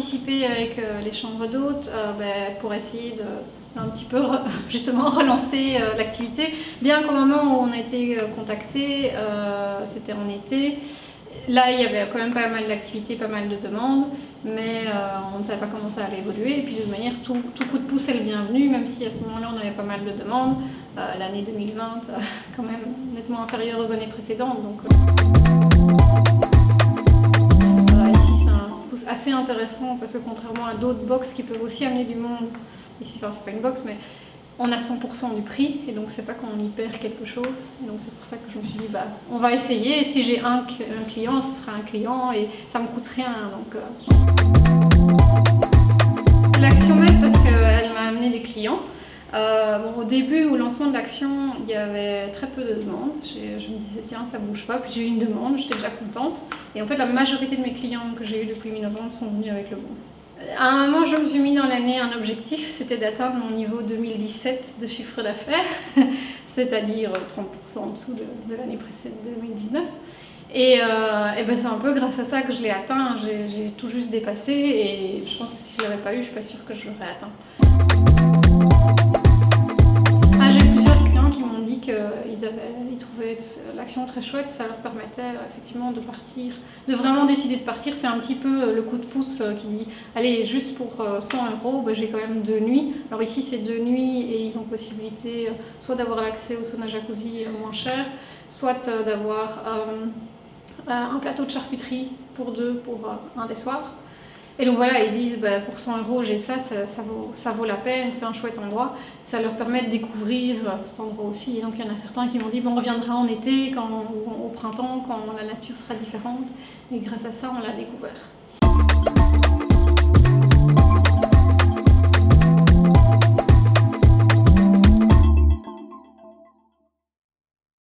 participé avec les chambres d'hôtes pour essayer de un petit peu justement relancer l'activité. Bien qu'au moment où on a été contacté, c'était en été, là il y avait quand même pas mal d'activités, pas mal de demandes, mais on ne savait pas comment ça allait évoluer. Et puis de toute manière, tout coup de pouce est le bienvenu, même si à ce moment-là on avait pas mal de demandes. L'année 2020 quand même nettement inférieure aux années précédentes. Donc, ici c'est un pouce assez intéressant parce que contrairement à d'autres box qui peuvent aussi amener du monde, ici enfin c'est pas une box mais on a 100% du prix et donc c'est pas qu'on y perd quelque chose. Et donc c'est pour ça que je me suis dit on va essayer, et si j'ai un client, ce sera un client et ça me coûte rien. Donc l'action même parce qu'elle m'a amené des clients. Au début, au lancement de l'action, il y avait très peu de demandes. Je me disais tiens, ça bouge pas, puis j'ai eu une demande, j'étais déjà contente. Et en fait, la majorité de mes clients que j'ai eu depuis mi-novembre sont venus avec le bon. À un moment, je me suis mis dans l'année un objectif, c'était d'atteindre mon niveau 2017 de chiffre d'affaires, c'est-à-dire 30% en dessous de l'année précédente, 2019. Et c'est un peu grâce à ça que je l'ai atteint, j'ai tout juste dépassé, et je pense que si je ne l'aurais pas eu, je ne suis pas sûre que je l'aurais atteint. J'ai plusieurs clients qui m'ont dit qu'ils trouvaient l'action très chouette, ça leur permettait effectivement de partir, de vraiment décider de partir. C'est un petit peu le coup de pouce qui dit allez, juste pour 100 €, j'ai quand même 2 nuits. Alors ici c'est 2 nuits et ils ont possibilité soit d'avoir l'accès au sauna jacuzzi moins cher, soit d'avoir un plateau de charcuterie pour 2 pour un des soirs. Et donc voilà, ils disent pour 100 € j'ai ça vaut la peine, c'est un chouette endroit. Ça leur permet de découvrir cet endroit aussi. Et donc il y en a certains qui m'ont dit on reviendra en été, au printemps, quand la nature sera différente. Et grâce à ça, on l'a découvert.